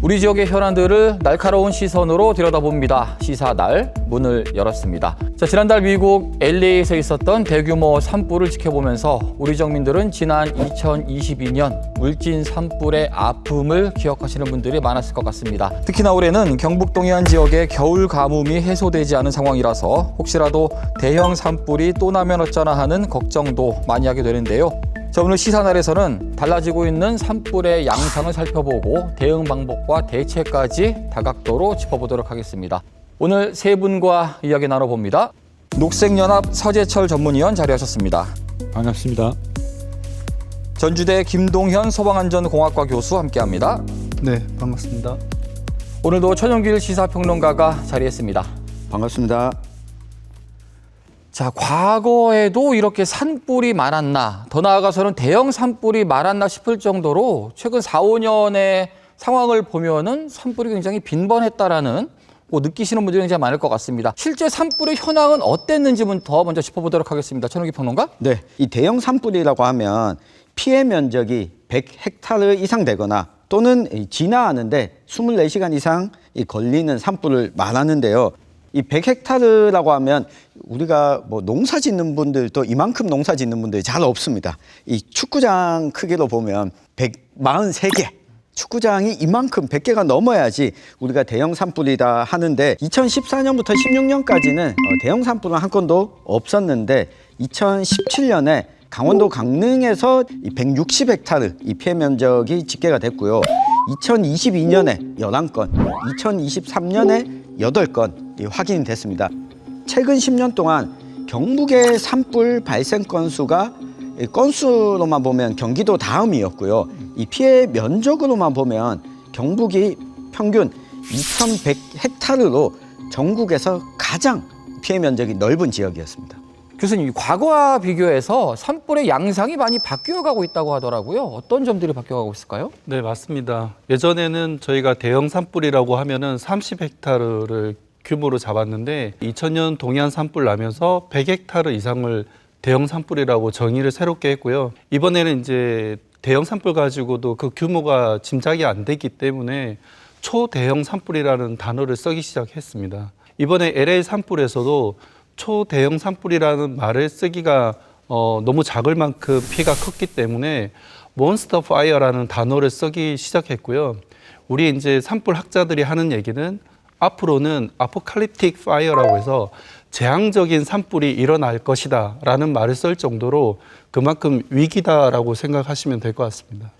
우리 지역의 현안들을 날카로운 시선으로 들여다봅니다. 시사날 문을 열었습니다. 자, 지난달 미국 LA에서 있었던 대규모 산불을 지켜보면서 우리 정민들은 지난 2022년 물진 산불의 아픔을 기억하시는 분들이 많았을 것 같습니다. 특히나 올해는 경북 동해안 지역의 겨울 가뭄이 해소되지 않은 상황이라서 혹시라도 대형 산불이 또 나면 어쩌나 하는 걱정도 많이 하게 되는데요. 자, 오늘 시사날에서는 달라지고 있는 산불의 양상을 살펴보고 대응 방법과 대책까지 다각도로 짚어보도록 하겠습니다. 오늘 세 분과 이야기 나눠봅니다. 녹색연합 서재철 전문위원 자리하셨습니다. 반갑습니다. 전주대 김동현 소방안전공학과 교수 함께합니다. 네, 반갑습니다. 오늘도 천영길 시사평론가가 자리했습니다. 반갑습니다. 자, 과거에도 이렇게 산불이 많았나, 더 나아가서는 대형 산불이 많았나 싶을 정도로 최근 4, 5년의 상황을 보면은 산불이 굉장히 빈번했다라는 느끼시는 분들이 굉장히 많을 것 같습니다. 실제 산불의 현황은 어땠는지부터 먼저 짚어보도록 하겠습니다. 천욱이 평론가? 네, 이 대형 산불이라고 하면 피해 면적이 100헥타르 이상 되거나 또는 진화하는데 24시간 이상 걸리는 산불을 말하는데요. 이 100헥타르라고 하면 우리가 농사 짓는 분들도 이만큼 농사 짓는 분들이 잘 없습니다. 이 축구장 크기로 보면 143개. 축구장이 이만큼 100개가 넘어야지 우리가 대형 산불이다 하는데 2014년부터 16년까지는 대형 산불은 한 건도 없었는데 2017년에 강원도 강릉에서 160헥타르 이 피해 면적이 집계가 됐고요. 2022년에 11건, 2023년에 8건 확인이 됐습니다. 최근 10년 동안 경북의 산불 발생 건수가 건수로만 보면 경기도 다음이었고요. 이 피해 면적으로만 보면 경북이 평균 2100헥타르로 전국에서 가장 피해 면적이 넓은 지역이었습니다. 교수님, 과거와 비교해서 산불의 양상이 많이 바뀌어가고 있다고 하더라고요. 어떤 점들이 바뀌어가고 있을까요? 네, 맞습니다. 예전에는 저희가 대형 산불이라고 하면은 30헥타르를 규모로 잡았는데 2000년 동해안 산불 나면서 100헥타르 이상을 대형 산불이라고 정의를 새롭게 했고요. 이번에는 이제 대형 산불 가지고도 그 규모가 짐작이 안 되기 때문에 초대형 산불이라는 단어를 쓰기 시작했습니다. 이번에 LA 산불에서도 초대형 산불이라는 말을 쓰기가 너무 작을 만큼 피해가 컸기 때문에 몬스터 파이어라는 단어를 쓰기 시작했고요. 우리 이제 산불 학자들이 하는 얘기는 앞으로는 아포칼립틱 파이어라고 해서 재앙적인 산불이 일어날 것이다 라는 말을 쓸 정도로 그만큼 위기다라고 생각하시면 될 것 같습니다.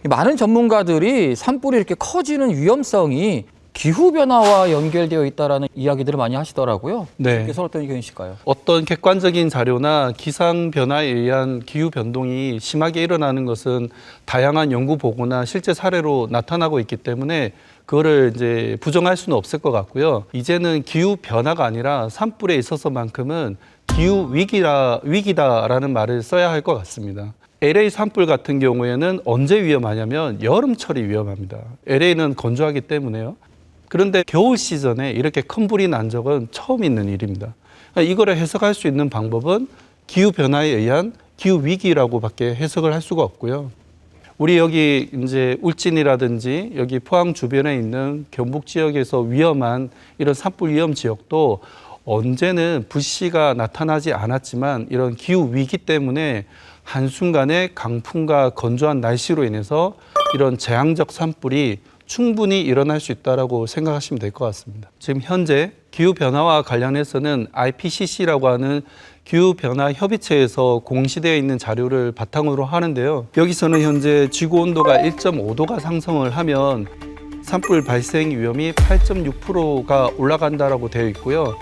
많은 전문가들이 산불이 이렇게 커지는 위험성이 기후변화와 연결되어 있다는 이야기들을 많이 하시더라고요. 네. 그래서 어떤 의견이실까요? 어떤 객관적인 자료나 기상변화에 의한 기후변동이 심하게 일어나는 것은 다양한 연구 보고나 실제 사례로 나타나고 있기 때문에 그거를 이제 부정할 수는 없을 것 같고요. 이제는 기후변화가 아니라 산불에 있어서만큼은 기후위기다라는 말을 써야 할 것 같습니다. LA 산불 같은 경우에는 언제 위험하냐면 여름철이 위험합니다. LA는 건조하기 때문에요. 그런데 겨울 시즌에 이렇게 큰 불이 난 적은 처음 있는 일입니다. 그러니까 이거를 해석할 수 있는 방법은 기후변화에 의한 기후위기라고밖에 해석을 할 수가 없고요. 우리 여기 이제 울진이라든지 여기 포항 주변에 있는 경북 지역에서 위험한 이런 산불 위험 지역도 언제는 불씨가 나타나지 않았지만 이런 기후위기 때문에 한순간에 강풍과 건조한 날씨로 인해서 이런 재앙적 산불이 충분히 일어날 수 있다고 생각하시면 될 것 같습니다. 지금 현재 기후변화와 관련해서는 IPCC라고 하는 기후변화 협의체에서 공시되어 있는 자료를 바탕으로 하는데요. 여기서는 현재 지구온도가 1.5도가 상승을 하면 산불 발생 위험이 8.6%가 올라간다고 되어 있고요.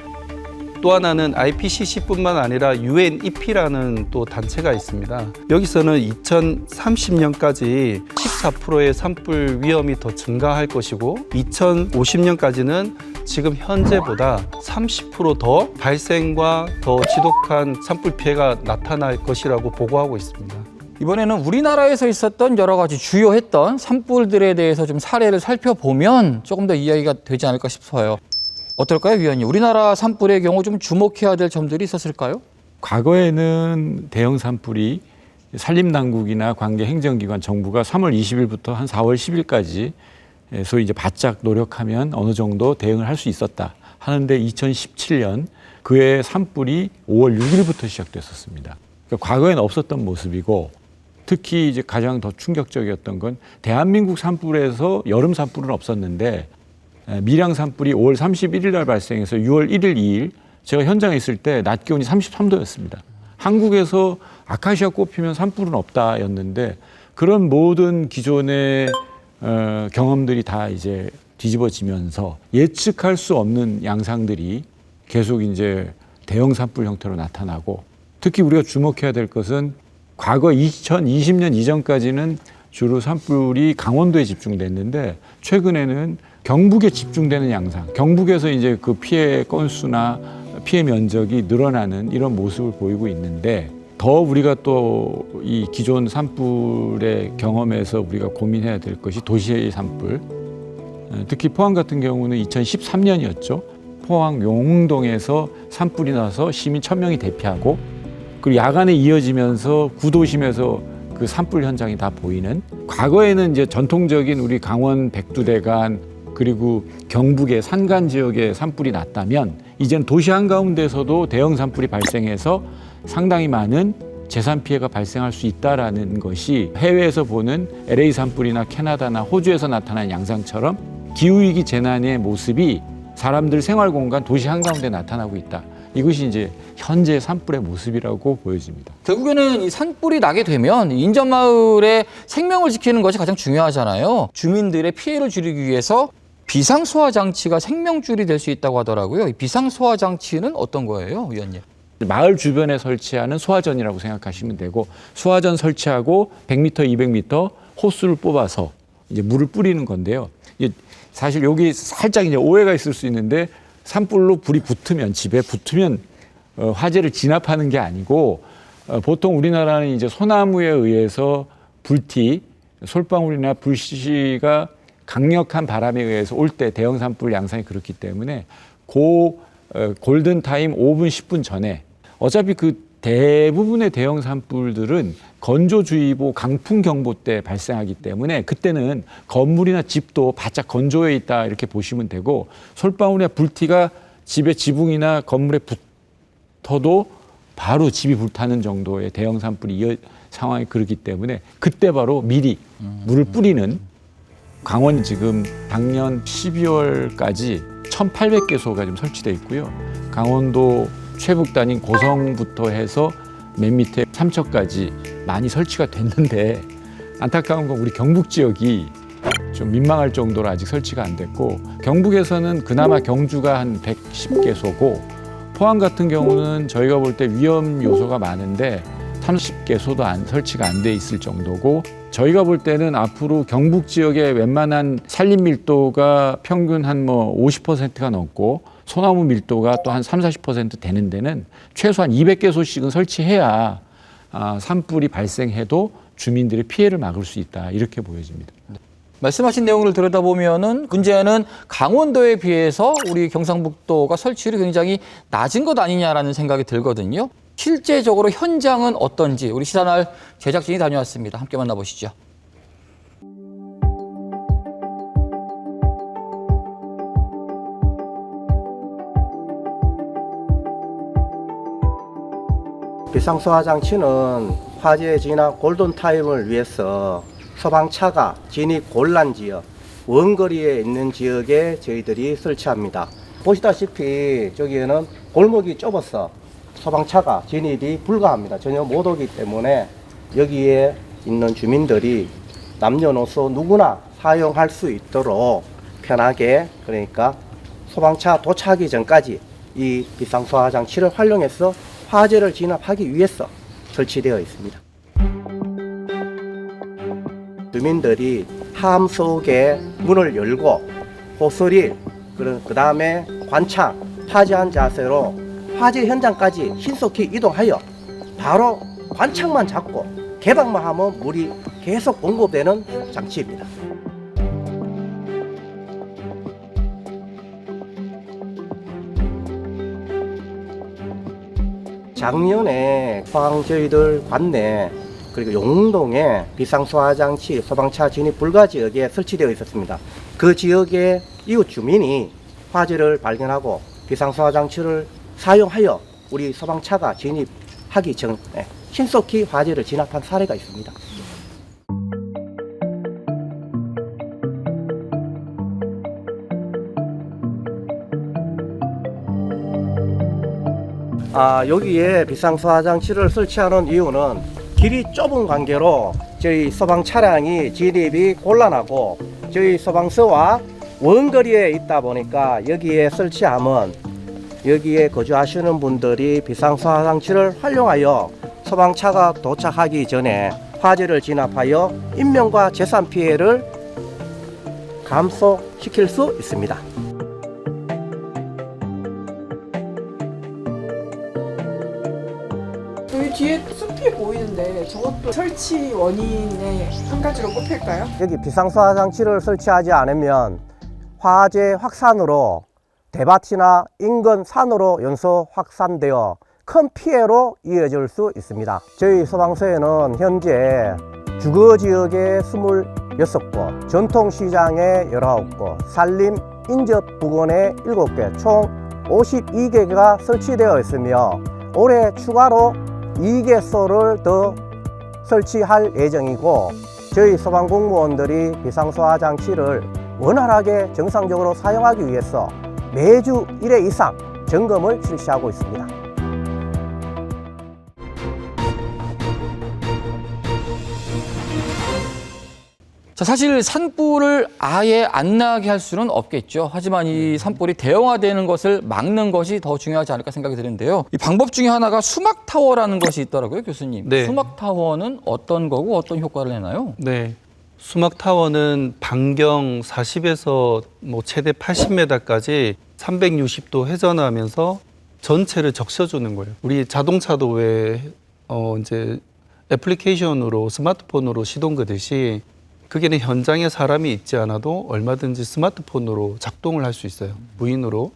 또 하나는 IPCC뿐만 아니라 UNEP라는 또 단체가 있습니다. 여기서는 2030년까지 14%의 산불 위험이 더 증가할 것이고 2050년까지는 지금 현재보다 30% 더 발생과 더 지독한 산불 피해가 나타날 것이라고 보고하고 있습니다. 이번에는 우리나라에서 있었던 여러 가지 주요했던 산불들에 대해서 좀 사례를 살펴보면 조금 더 이야기가 되지 않을까 싶어요. 어떨까요, 위원님? 우리나라 산불의 경우 좀 주목해야 될 점들이 있었을까요? 과거에는 대형 산불이 산림당국이나 관계 행정기관 정부가 3월 20일부터 한 4월 10일까지 소위 이제 바짝 노력하면 어느 정도 대응을 할 수 있었다 하는데 2017년 그해 산불이 5월 6일부터 시작됐었습니다. 그러니까 과거에는 없었던 모습이고 특히 이제 가장 더 충격적이었던 건 대한민국 산불에서 여름 산불은 없었는데 밀양 산불이 5월 31일 날 발생해서 6월 1일, 2일 제가 현장에 있을 때 낮 기온이 33도였습니다. 한국에서 아카시아 꽃 피면 산불은 없다였는데 그런 모든 기존의 경험들이 다 이제 뒤집어지면서 예측할 수 없는 양상들이 계속 이제 대형 산불 형태로 나타나고 특히 우리가 주목해야 될 것은 과거 2020년 이전까지는 주로 산불이 강원도에 집중됐는데 최근에는 경북에 집중되는 양상, 경북에서 이제 그 피해 건수나 피해 면적이 늘어나는 이런 모습을 보이고 있는데 더 우리가 또 이 기존 산불의 경험에서 우리가 고민해야 될 것이 도시의 산불. 특히 포항 같은 경우는 2013년이었죠. 포항 용흥동에서 산불이 나서 시민 1000명이 대피하고 그리고 야간에 이어지면서 구도심에서 그 산불 현장이 다 보이는 과거에는 이제 전통적인 우리 강원 백두대간 그리고 경북의 산간 지역에 산불이 났다면 이제는 도시 한가운데서도 대형 산불이 발생해서 상당히 많은 재산 피해가 발생할 수 있다라는 것이 해외에서 보는 LA 산불이나 캐나다나 호주에서 나타난 양상처럼 기후위기 재난의 모습이 사람들 생활 공간 도시 한가운데 나타나고 있다. 이것이 이제 현재 산불의 모습이라고 보여집니다. 결국에는 이 산불이 나게 되면 인접마을의 생명을 지키는 것이 가장 중요하잖아요. 주민들의 피해를 줄이기 위해서 비상소화 장치가 생명줄이 될 수 있다고 하더라고요. 이 비상소화 장치는 어떤 거예요, 위원님? 마을 주변에 설치하는 소화전이라고 생각하시면 되고 소화전 설치하고 100m, 200m 호스를 뽑아서 이제 물을 뿌리는 건데요. 사실 여기 살짝 이제 오해가 있을 수 있는데 산불로 불이 붙으면 집에 붙으면 화재를 진압하는 게 아니고 보통 우리나라는 이제 소나무에 의해서 불티, 솔방울이나 불씨가 강력한 바람에 의해서 올 때 대형 산불 양상이 그렇기 때문에 골든 타임 5분, 10분 전에 어차피 그 대부분의 대형 산불들은 건조주의보, 강풍경보 때 발생하기 때문에 그때는 건물이나 집도 바짝 건조해 있다 이렇게 보시면 되고 솔방울이나 불티가 집의 지붕이나 건물에 붙어도 바로 집이 불타는 정도의 대형 산불이 상황이 그렇기 때문에 그때 바로 미리 물을 뿌리는 강원이 지금 작년 12월까지 1,800개소가 지금 설치되어 있고요. 강원도 최북단인 고성부터 해서 맨 밑에 삼척까지 많이 설치가 됐는데 안타까운 건 우리 경북 지역이 좀 민망할 정도로 아직 설치가 안 됐고 경북에서는 그나마 경주가 한 110개소고 포항 같은 경우는 저희가 볼 때 위험 요소가 많은데 30개소도 설치가 안 돼 있을 정도고 저희가 볼 때는 앞으로 경북 지역의 웬만한 산림 밀도가 평균 한 50%가 넘고 소나무 밀도가 또 한 30-40% 되는 데는 최소한 200개소씩은 설치해야 산불이 발생해도 주민들의 피해를 막을 수 있다 이렇게 보여집니다. 말씀하신 내용을 들여다보면은 문제는 강원도에 비해서 우리 경상북도가 설치율이 굉장히 낮은 것 아니냐라는 생각이 들거든요. 실제적으로 현장은 어떤지 우리 시사날 제작진이 다녀왔습니다. 함께 만나보시죠. 비상소화장치는 화재 진압 골든타임을 위해서 소방차가 진입 곤란 지역, 원거리에 있는 지역에 저희들이 설치합니다. 보시다시피 저기에는 골목이 좁아서 소방차가 진입이 불가합니다. 전혀 못 오기 때문에 여기에 있는 주민들이 남녀노소 누구나 사용할 수 있도록 편하게 그러니까 소방차 도착하기 전까지 이 비상소화장치를 활용해서 화재를 진압하기 위해서 설치되어 있습니다. 주민들이 함 속에 문을 열고 호스릴, 그 다음에 관창, 파지한 자세로 화재 현장까지 신속히 이동하여 바로 관창만 잡고 개방만 하면 물이 계속 공급되는 장치입니다. 작년에 포항 저희들 관내 그리고 용흥동에 비상소화장치 소방차 진입 불가 지역에 설치되어 있었습니다. 그 지역의 이웃 주민이 화재를 발견하고 비상소화 장치를 사용하여 우리 소방차가 진입하기 전에 신속히 화재를 진압한 사례가 있습니다. 여기에 비상소화 장치를 설치하는 이유는 길이 좁은 관계로 저희 소방 차량이 진입이 곤란하고 저희 소방서와 원거리에 있다 보니까 여기에 설치하면 여기에 거주하시는 분들이 비상소화 장치를 활용하여 소방차가 도착하기 전에 화재를 진압하여 인명과 재산 피해를 감소시킬 수 있습니다. 여기 뒤에 숲이 보이는데 저것도 설치 원인의 한 가지로 꼽힐까요? 여기 비상소화 장치를 설치하지 않으면 화재 확산으로 대밭이나 인근 산으로 연소 확산되어 큰 피해로 이어질 수 있습니다. 저희 소방서에는 현재 주거지역에 26곳, 전통시장에 19곳, 산림 인접 부근에 7개, 총 52개가 설치되어 있으며 올해 추가로 2개소를 더 설치할 예정이고 저희 소방공무원들이 비상소화 장치를 원활하게 정상적으로 사용하기 위해서 매주 1회 이상 점검을 실시하고 있습니다. 자, 사실 산불을 아예 안 나게 할 수는 없겠죠. 하지만 이 산불이 대형화되는 것을 막는 것이 더 중요하지 않을까 생각이 드는데요. 이 방법 중에 하나가 수막타워라는 것이 있더라고요, 교수님. 네. 수막타워는 어떤 거고 어떤 효과를 내나요? 네. 수막타워는 반경 40에서 최대 80m까지 360도 회전하면서 전체를 적셔주는 거예요. 우리 자동차도 왜 이제 애플리케이션으로 스마트폰으로 시동 거듯이 그게는 현장에 사람이 있지 않아도 얼마든지 스마트폰으로 작동을 할 수 있어요. 무인으로.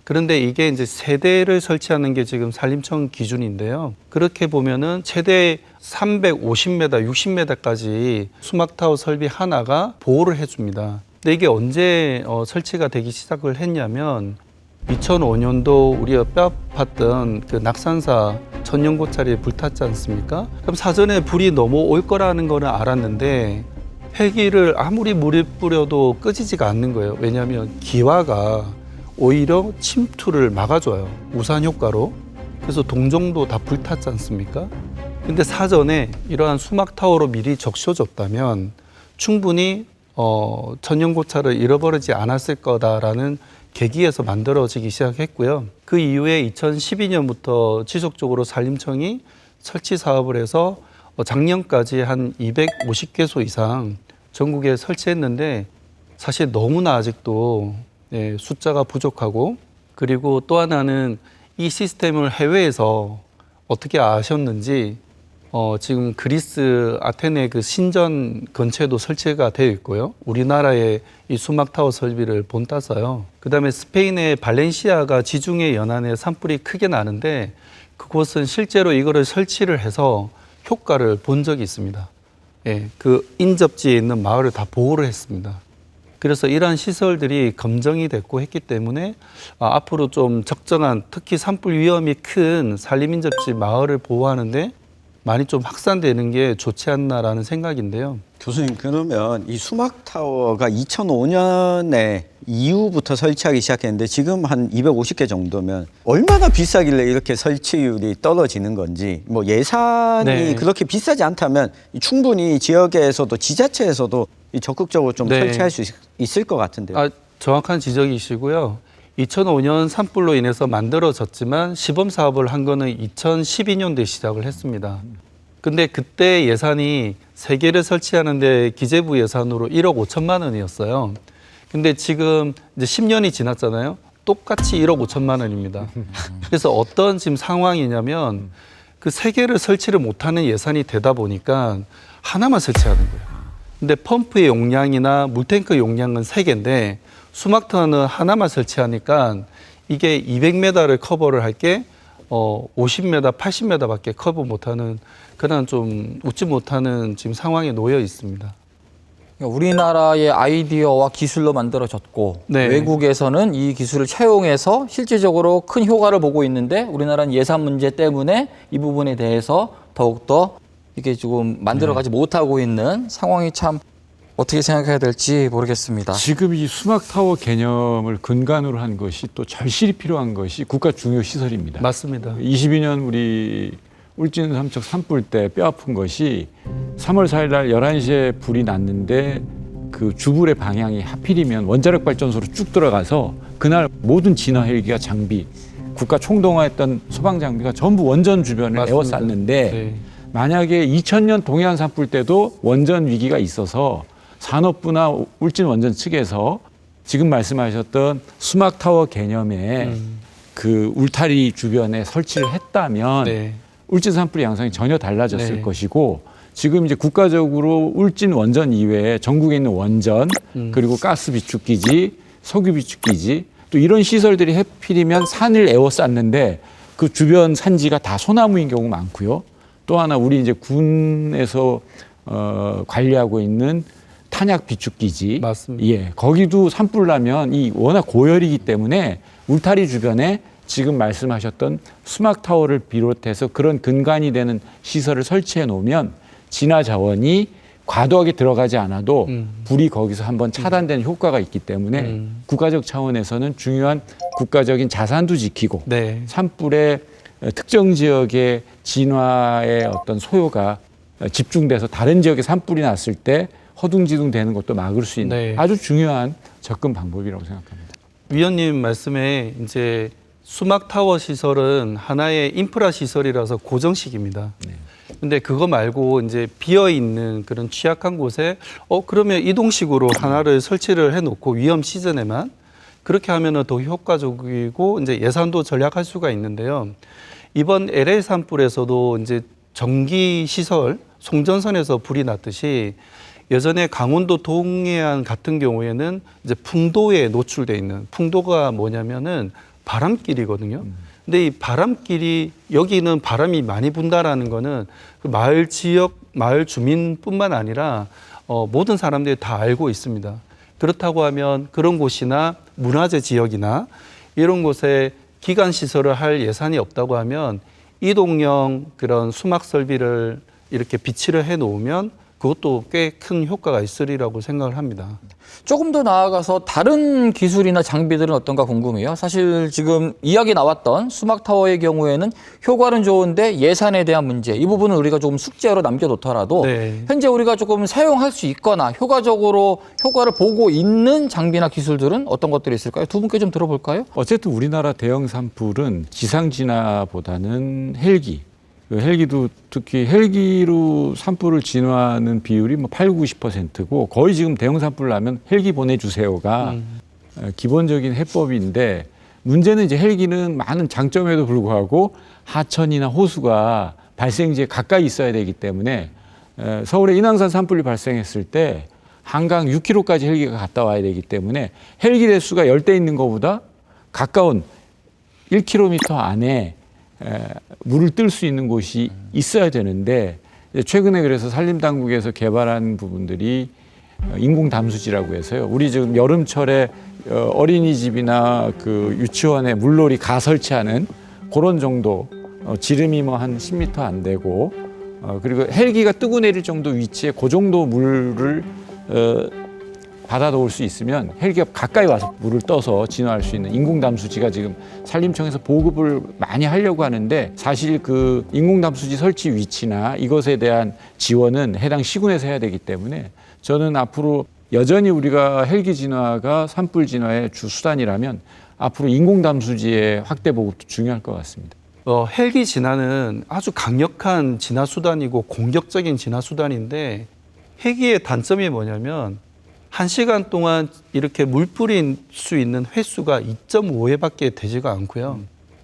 그런데 이게 이제 세대를 설치하는 게 지금 산림청 기준인데요. 그렇게 보면은 최대 350m, 60m까지 수막타워 설비 하나가 보호를 해줍니다. 근데 이게 언제 설치가 되기 시작을 했냐면 2005년도 우리가 뼈 팠던 그 낙산사 천연고찰이 불탔지 않습니까? 그럼 사전에 불이 넘어올 거라는 거는 알았는데 헬기를 아무리 물에 뿌려도 끄지지가 않는 거예요. 왜냐하면 기와가 오히려 침투를 막아줘요. 우산 효과로. 그래서 동종도 다 불탔지 않습니까? 근데 사전에 이러한 수막타워로 미리 적셔줬다면 충분히 천연고찰을 잃어버리지 않았을 거다라는 계기에서 만들어지기 시작했고요. 그 이후에 2012년부터 지속적으로 산림청이 설치 사업을 해서 작년까지 한 250개소 이상 전국에 설치했는데 사실 너무나 아직도 숫자가 부족하고 그리고 또 하나는 이 시스템을 해외에서 어떻게 아셨는지 지금 그리스 아테네 그 신전 근처에도 설치가 되어 있고요. 우리나라의 이 수막타워 설비를 본따서요. 그다음에 스페인의 발렌시아가 지중해 연안에 산불이 크게 나는데 그곳은 실제로 이거를 설치를 해서 효과를 본 적이 있습니다. 그 인접지에 있는 마을을 다 보호를 했습니다. 그래서 이러한 시설들이 검증이 됐고 했기 때문에 앞으로 좀 적정한 특히 산불 위험이 큰 산림인접지 마을을 보호하는데 많이 좀 확산되는 게 좋지 않나라는 생각인데요. 교수님, 그러면 이 수막타워가 2005년에 이후부터 설치하기 시작했는데 지금 한 250개 정도면 얼마나 비싸길래 이렇게 설치율이 떨어지는 건지, 뭐 예산이 네. 그렇게 비싸지 않다면 충분히 지역에서도 지자체에서도 적극적으로 좀 네. 설치할 수 있을 것 같은데요. 정확한 지적이시고요. 2005년 산불로 인해서 만들어졌지만 시범 사업을 한 거는 2012년도에 시작을 했습니다. 근데 그때 예산이 3개를 설치하는데 기재부 예산으로 1억 5천만 원이었어요. 근데 지금 이제 10년이 지났잖아요. 똑같이 1억 5천만 원입니다. 그래서 어떤 지금 상황이냐면 그 3개를 설치를 못하는 예산이 되다 보니까 하나만 설치하는 거예요. 근데 펌프의 용량이나 물탱크 용량은 3개인데 수막타워는 하나만 설치하니까 이게 200m를 커버를 할 게 50m, 80m밖에 커버 못하는 그런 좀 웃지 못하는 지금 상황에 놓여 있습니다. 우리나라의 아이디어와 기술로 만들어졌고 네. 외국에서는 이 기술을 채용해서 실질적으로 큰 효과를 보고 있는데 우리나라는 예산 문제 때문에 이 부분에 대해서 더욱더 이게 지금 만들어가지 못하고 있는 상황이 참 어떻게 생각해야 될지 모르겠습니다. 지금 이 수막타워 개념을 근간으로 한 것이 또 절실히 필요한 것이 국가 중요 시설입니다. 맞습니다. 22년 우리 울진 삼척 산불 때 뼈아픈 것이 3월 4일 날 11시에 불이 났는데 그 주불의 방향이 하필이면 원자력 발전소로 쭉 들어가서 그날 모든 진화 헬기가 장비, 국가 총동화했던 소방 장비가 전부 원전 주변을 맞습니다. 에워쌌는데 네. 만약에 2000년 동해안 산불 때도 원전 위기가 있어서 산업부나 울진 원전 측에서 지금 말씀하셨던 수막타워 개념의 그 울타리 주변에 설치를 했다면 네. 울진 산불의 양상이 전혀 달라졌을 네. 것이고 지금 이제 국가적으로 울진 원전 이외에 전국에 있는 원전 그리고 가스 비축기지, 석유 비축기지 또 이런 시설들이 해필이면 산을 에워쌌는데 그 주변 산지가 다 소나무인 경우 많고요. 또 하나 우리 이제 군에서 관리하고 있는 탄약 비축기지, 맞습니다. 예, 거기도 산불 나면 이 워낙 고열이기 때문에 울타리 주변에 지금 말씀하셨던 수막타워를 비롯해서 그런 근간이 되는 시설을 설치해 놓으면 진화 자원이 과도하게 들어가지 않아도 불이 거기서 한번 차단되는 효과가 있기 때문에 국가적 차원에서는 중요한 국가적인 자산도 지키고 네. 산불의 특정 지역의 진화의 어떤 소요가 집중돼서 다른 지역에 산불이 났을 때 허둥지둥 되는 것도 막을 수 있는 네. 아주 중요한 접근 방법이라고 생각합니다. 위원님 말씀에 이제 수막타워 시설은 하나의 인프라 시설이라서 고정식입니다. 근데 그거 말고 이제 비어 있는 그런 취약한 곳에 그러면 이동식으로 하나를 설치를 해놓고 위험 시즌에만 그렇게 하면은 더 효과적이고 이제 예산도 절약할 수가 있는데요. 이번 LA 산불에서도 이제 전기 시설 송전선에서 불이 났듯이 예전에 강원도 동해안 같은 경우에는 이제 풍도에 노출돼 있는 풍도가 뭐냐면은 바람길이거든요. 근데 이 바람길이 여기는 바람이 많이 분다라는 거는 그 마을 지역 마을 주민뿐만 아니라 모든 사람들이 다 알고 있습니다. 그렇다고 하면 그런 곳이나 문화재 지역이나 이런 곳에 기관 시설을 할 예산이 없다고 하면 이동형 그런 수막 설비를 이렇게 비치를 해 놓으면 그것도 꽤 큰 효과가 있으리라고 생각을 합니다. 조금 더 나아가서 다른 기술이나 장비들은 어떤가 궁금해요. 사실 지금 이야기 나왔던 수막타워의 경우에는 효과는 좋은데 예산에 대한 문제, 이 부분은 우리가 조금 숙제로 남겨놓더라도 네. 현재 우리가 조금 사용할 수 있거나 효과적으로 효과를 보고 있는 장비나 기술들은 어떤 것들이 있을까요? 두 분께 좀 들어볼까요? 어쨌든 우리나라 대형 산불은 지상 진화보다는 헬기, 그 헬기도 특히 헬기로 산불을 진화하는 비율이 뭐 8, 90%고 거의 지금 대형 산불 나면 헬기 보내주세요가 기본적인 해법인데 문제는 이제 헬기는 많은 장점에도 불구하고 하천이나 호수가 발생지에 가까이 있어야 되기 때문에 서울의 인왕산 산불이 발생했을 때 한강 6km까지 헬기가 갔다 와야 되기 때문에 헬기 대수가 10대 있는 것보다 가까운 1km 안에 물을 뜰 수 있는 곳이 있어야 되는데 최근에 그래서 산림당국에서 개발한 부분들이 인공 담수지라고 해서요. 우리 지금 여름철에 어린이집이나 그 유치원에 물놀이 가 설치하는 그런 정도 지름이 뭐 한 10m 안 되고 그리고 헬기가 뜨고 내릴 정도 위치에 그 정도 물을 받아 놓을 수 있으면 헬기가 가까이 와서 물을 떠서 진화할 수 있는 인공담수지가 지금 산림청에서 보급을 많이 하려고 하는데 사실 그 인공담수지 설치 위치나 이것에 대한 지원은 해당 시군에서 해야 되기 때문에 저는 앞으로 여전히 우리가 헬기 진화가 산불 진화의 주 수단이라면 앞으로 인공담수지의 확대 보급도 중요할 것 같습니다. 헬기 진화는 아주 강력한 진화 수단이고 공격적인 진화 수단인데 헬기의 단점이 뭐냐면 1시간 동안 이렇게 물 뿌릴 수 있는 횟수가 2.5회밖에 되지가 않고요.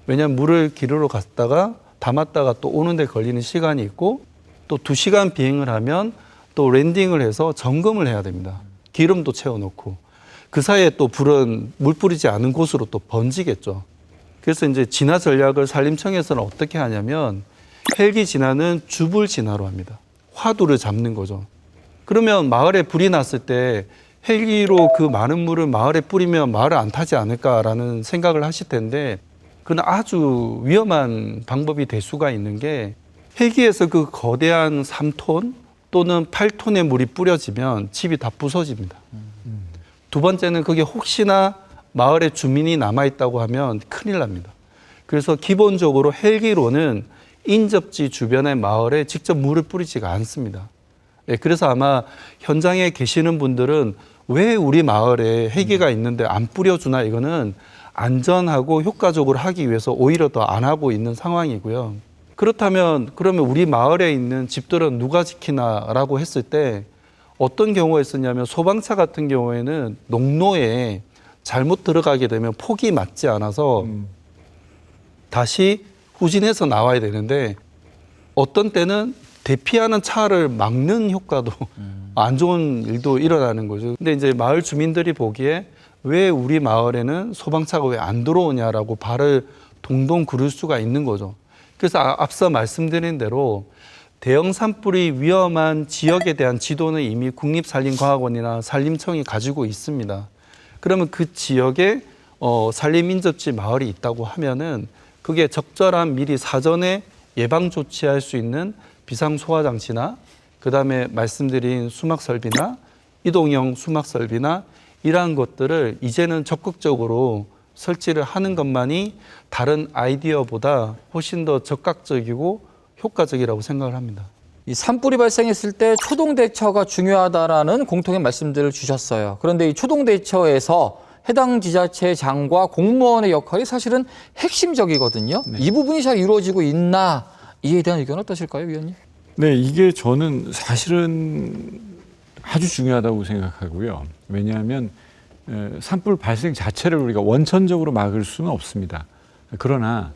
왜냐하면 물을 기르러 갔다가 담았다가 또 오는데 걸리는 시간이 있고 또 2시간 비행을 하면 또 랜딩을 해서 점검을 해야 됩니다. 기름도 채워놓고 그 사이에 또 불은 물 뿌리지 않은 곳으로 또 번지겠죠. 그래서 이제 진화 전략을 산림청에서는 어떻게 하냐면 헬기 진화는 주불 진화로 합니다. 화두를 잡는 거죠. 그러면 마을에 불이 났을 때 헬기로 그 많은 물을 마을에 뿌리면 마을을 안 타지 않을까라는 생각을 하실 텐데 그건 아주 위험한 방법이 될 수가 있는 게 헬기에서 그 거대한 3톤 또는 8톤의 물이 뿌려지면 집이 다 부서집니다. 두 번째는 그게 혹시나 마을에 주민이 남아있다고 하면 큰일 납니다. 그래서 기본적으로 헬기로는 인접지 주변의 마을에 직접 물을 뿌리지가 않습니다. 예, 그래서 아마 현장에 계시는 분들은 왜 우리 마을에 헬기가 있는데 안 뿌려주나, 이거는 안전하고 효과적으로 하기 위해서 오히려 더 안 하고 있는 상황이고요. 그렇다면 그러면 우리 마을에 있는 집들은 누가 지키나라고 했을 때 어떤 경우가 있었냐면 소방차 같은 경우에는 농로에 잘못 들어가게 되면 폭이 맞지 않아서 다시 후진해서 나와야 되는데 어떤 때는 대피하는 차를 막는 효과도 안 좋은 일도 일어나는 거죠. 근데 이제 마을 주민들이 보기에 왜 우리 마을에는 소방차가 왜 안 들어오냐라고 발을 동동 구를 수가 있는 거죠. 그래서 앞서 말씀드린 대로 대형 산불이 위험한 지역에 대한 지도는 이미 국립산림과학원이나 산림청이 가지고 있습니다. 그러면 그 지역에 산림인접지 마을이 있다고 하면은 그게 적절한 미리 사전에 예방 조치할 수 있는 비상소화장치나 그다음에 말씀드린 수막설비나 이동형 수막설비나 이러한 것들을 이제는 적극적으로 설치를 하는 것만이 다른 아이디어보다 훨씬 더 적극적이고 효과적이라고 생각을 합니다. 이 산불이 발생했을 때 초동 대처가 중요하다라는 공통의 말씀들을 주셨어요. 그런데 이 초동 대처에서 해당 지자체장과 공무원의 역할이 사실은 핵심적이거든요. 네. 이 부분이 잘 이루어지고 있나, 이에 대한 의견은 어떠실까요, 위원님? 네, 이게 저는 사실은 아주 중요하다고 생각하고요. 왜냐하면 산불 발생 자체를 우리가 원천적으로 막을 수는 없습니다. 그러나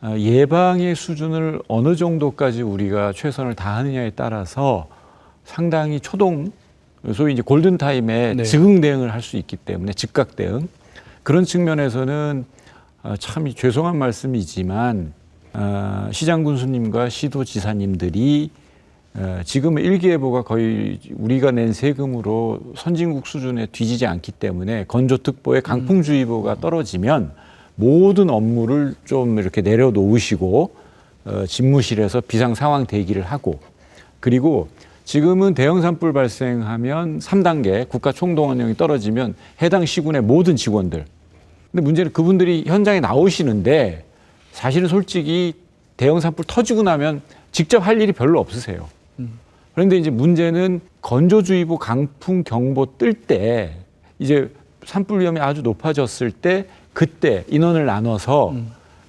예방의 수준을 어느 정도까지 우리가 최선을 다하느냐에 따라서 상당히 초동, 소위 이제 골든타임에 네. 즉응 대응을 할 수 있기 때문에 즉각 대응. 그런 측면에서는 참 죄송한 말씀이지만 시장 군수님과 시도지사님들이 지금 일기예보가 거의 우리가 낸 세금으로 선진국 수준에 뒤지지 않기 때문에 건조특보에 강풍주의보가 떨어지면 모든 업무를 좀 이렇게 내려놓으시고 집무실에서 비상상황 대기를 하고, 그리고 지금은 대형 산불 발생하면 3단계 국가 총동원령이 떨어지면 해당 시군의 모든 직원들, 근데 문제는 그분들이 현장에 나오시는데 사실은 솔직히 대형 산불 터지고 나면 직접 할 일이 별로 없으세요. 그런데 이제 문제는 건조주의보 강풍 경보 뜰 때 이제 산불 위험이 아주 높아졌을 때 그때 인원을 나눠서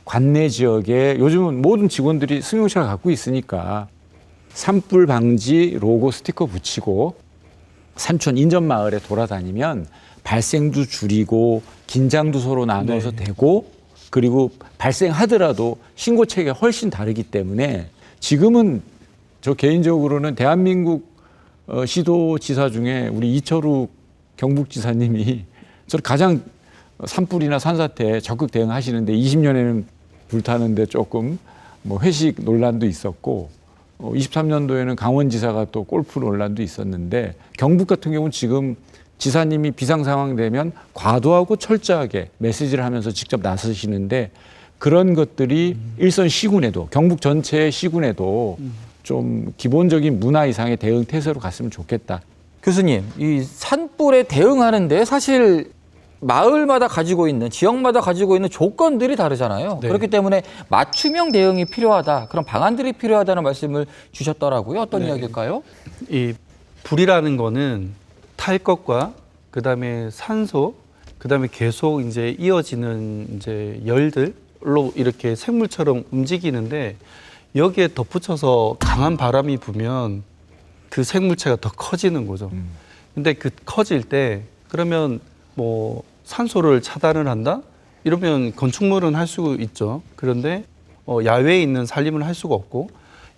관내 지역에 요즘은 모든 직원들이 승용차를 갖고 있으니까 산불 방지 로고 스티커 붙이고 산촌 인접마을에 돌아다니면 발생도 줄이고 긴장도 서로 나눠서 되고, 그리고 발생하더라도 신고 체계가 훨씬 다르기 때문에 지금은 저 개인적으로는 대한민국 시도지사 중에 우리 이철우 경북지사님이 저를 가장 산불이나 산사태에 적극 대응하시는데 20년에는 불타는데 조금 뭐 회식 논란도 있었고 23년도에는 강원지사가 또 골프 논란도 있었는데 경북 같은 경우는 지금 지사님이 비상 상황 되면 과도하고 철저하게 메시지를 하면서 직접 나서시는데 그런 것들이 일선 시군에도 경북 전체의 시군에도 좀 기본적인 문화 이상의 대응 태세로 갔으면 좋겠다. 교수님, 이 산불에 대응하는데 사실 마을마다 가지고 있는, 지역마다 가지고 있는 조건들이 다르잖아요. 네. 그렇기 때문에 맞춤형 대응이 필요하다, 그런 방안들이 필요하다는 말씀을 주셨더라고요. 어떤 이야기일까요? 이 불이라는 거는 탈 것과 그다음에 산소, 그다음에 계속 이제 이어지는 이제 열들로 이렇게 생물처럼 움직이는데 여기에 덧붙여서 강한 바람이 불면 그 생물체가 더 커지는 거죠. 근데 그 커질 때 그러면 뭐 산소를 차단을 한다? 이러면 건축물은 할 수 있죠. 그런데 야외에 있는 산림을 할 수가 없고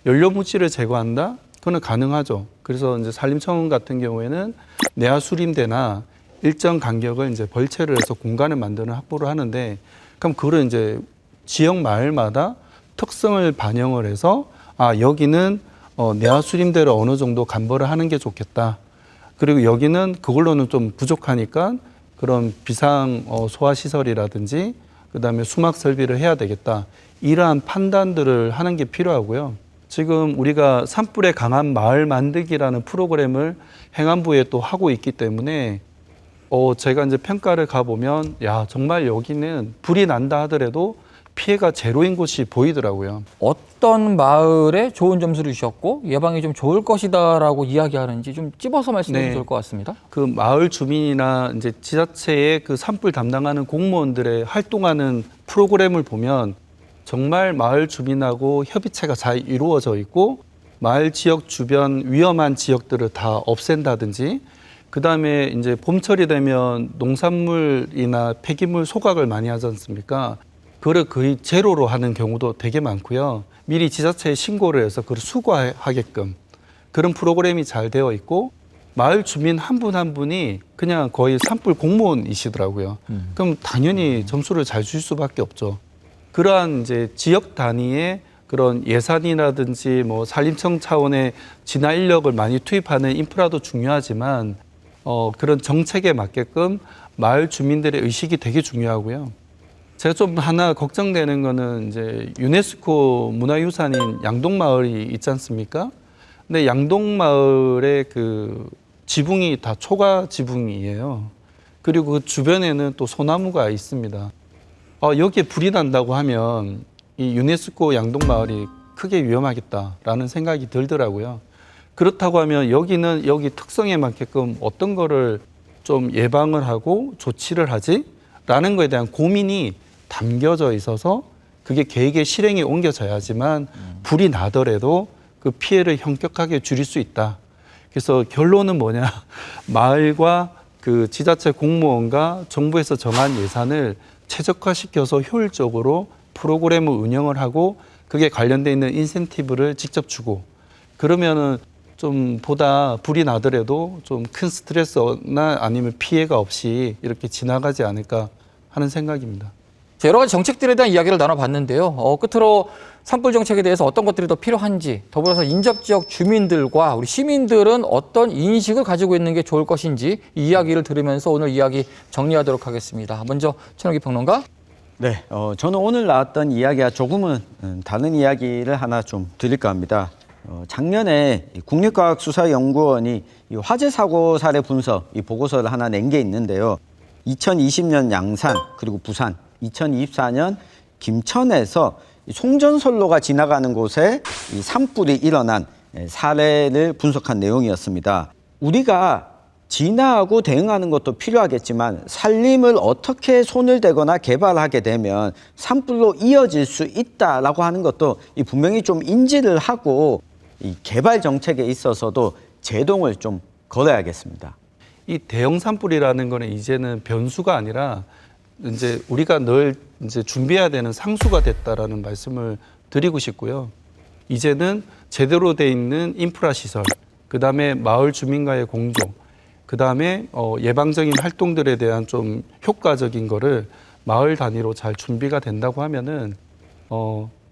연료 물질을 제거한다? 그거는 가능하죠. 그래서 이제 산림청 같은 경우에는 내화 수림대나 일정 간격을 이제 벌채를 해서 공간을 만드는 확보를 하는데, 그럼 그거를 이제 지역 마을마다 특성을 반영을 해서 여기는 내화 수림대를 어느 정도 간벌을 하는 게 좋겠다. 그리고 여기는 그걸로는 좀 부족하니까 그런 비상 소화 시설이라든지 그다음에 수막 설비를 해야 되겠다. 이러한 판단들을 하는 게 필요하고요. 지금 우리가 산불에 강한 마을 만들기라는 프로그램을 행안부에 또 하고 있기 때문에 제가 이제 평가를 가보면 야, 정말 여기는 불이 난다 하더라도 피해가 제로인 곳이 보이더라고요. 어떤 마을에 좋은 점수를 주셨고 예방이 좀 좋을 것이다라고 이야기하는지 좀 찝어서 말씀해 주면 좋을 것 같습니다. 그 마을 주민이나 이제 지자체의 그 산불 담당하는 공무원들의 활동하는 프로그램을 보면 정말 마을 주민하고 협의체가 잘 이루어져 있고 마을 지역 주변 위험한 지역들을 다 없앤다든지 그다음에 이제 봄철이 되면 농산물이나 폐기물 소각을 많이 하지 않습니까? 그걸 거의 제로로 하는 경우도 되게 많고요. 미리 지자체에 신고를 해서 그걸 수거하게끔 그런 프로그램이 잘 되어 있고 마을 주민 한 분 한 분이 그냥 거의 산불 공무원이시더라고요. 그럼 당연히 점수를 잘 줄 수밖에 없죠. 그러한 이제 지역 단위의 그런 예산이라든지 뭐 산림청 차원의 진화 인력을 많이 투입하는 인프라도 중요하지만 그런 정책에 맞게끔 마을 주민들의 의식이 되게 중요하고요. 제가 좀 하나 걱정되는 거는 이제 유네스코 문화유산인 양동마을이 있지 않습니까? 근데 양동마을의 그 지붕이 다 초가 지붕이에요. 그리고 그 주변에는 또 소나무가 있습니다. 여기에 불이 난다고 하면 이 유네스코 양동마을이 크게 위험하겠다라는 생각이 들더라고요. 그렇다고 하면 여기는 여기 특성에 맞게끔 어떤 거를 좀 예방을 하고 조치를 하지? 라는 거에 대한 고민이 담겨져 있어서 그게 계획의 실행에 옮겨져야지만 불이 나더라도 그 피해를 현격하게 줄일 수 있다. 그래서 결론은 뭐냐? 마을과 그 지자체 공무원과 정부에서 정한 예산을 최적화시켜서 효율적으로 프로그램을 운영을 하고 그게 관련돼 있는 인센티브를 직접 주고 그러면은 좀 보다 불이 나더라도 좀 큰 스트레스나 아니면 피해가 없이 이렇게 지나가지 않을까 하는 생각입니다. 여러 가지 정책들에 대한 이야기를 나눠봤는데요. 끝으로 산불 정책에 대해서 어떤 것들이 더 필요한지 더불어서 인접지역 주민들과 우리 시민들은 어떤 인식을 가지고 있는 게 좋을 것인지 이 이야기를 들으면서 오늘 이야기 정리하도록 하겠습니다. 먼저 천옥기 평론가. 네, 저는 오늘 나왔던 이야기와 조금은 다른 이야기를 하나 좀 드릴까 합니다. 작년에 국립과학수사연구원이 이 화재 사고 사례 분석 이 보고서를 하나 낸 게 있는데요. 2020년 양산 그리고 부산, 2024년 김천에서 송전선로가 지나가는 곳에 이 산불이 일어난 사례를 분석한 내용이었습니다. 우리가 진화하고 대응하는 것도 필요하겠지만 산림을 어떻게 손을 대거나 개발하게 되면 산불로 이어질 수 있다라고 하는 것도 분명히 좀 인지를 하고 이 개발 정책에 있어서도 제동을 좀 걸어야겠습니다. 이 대형 산불이라는 거는 이제는 변수가 아니라 이제 우리가 늘 이제 준비해야 되는 상수가 됐다라는 말씀을 드리고 싶고요. 이제는 제대로 돼 있는 인프라 시설, 그다음에 마을 주민과의 공조, 그다음에 예방적인 활동들에 대한 좀 효과적인 거를 마을 단위로 잘 준비가 된다고 하면은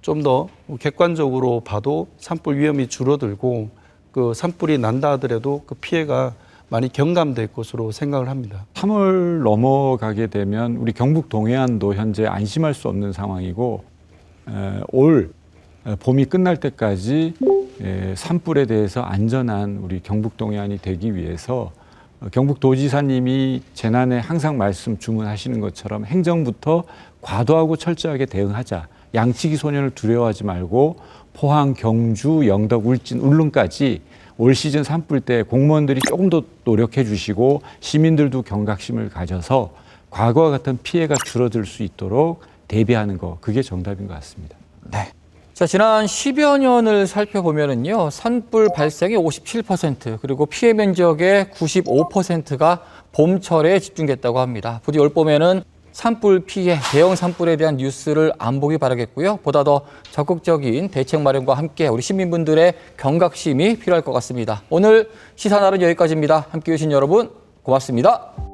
좀 더 객관적으로 봐도 산불 위험이 줄어들고 그 산불이 난다 하더라도 그 피해가 많이 경감될 것으로 생각을 합니다. 3월 넘어가게 되면 우리 경북 동해안도 현재 안심할 수 없는 상황이고 올 봄이 끝날 때까지 산불에 대해서 안전한 우리 경북 동해안이 되기 위해서 경북도지사님이 재난에 항상 주문하시는 것처럼 행정부터 과도하고 철저하게 대응하자. 양치기 소년을 두려워하지 말고 포항, 경주, 영덕, 울진, 울릉까지 올 시즌 산불 때 공무원들이 조금 더 노력해 주시고 시민들도 경각심을 가져서 과거와 같은 피해가 줄어들 수 있도록 대비하는 거, 그게 정답인 것 같습니다. 네. 자, 지난 10여 년을 살펴보면은요, 산불 발생의 57%, 그리고 피해 면적의 95%가 봄철에 집중됐다고 합니다. 부디 올 봄에는 산불 피해, 대형 산불에 대한 뉴스를 안 보기 바라겠고요. 보다 더 적극적인 대책 마련과 함께 우리 시민분들의 경각심이 필요할 것 같습니다. 오늘 시사날은 여기까지입니다. 함께해 주신 여러분 고맙습니다.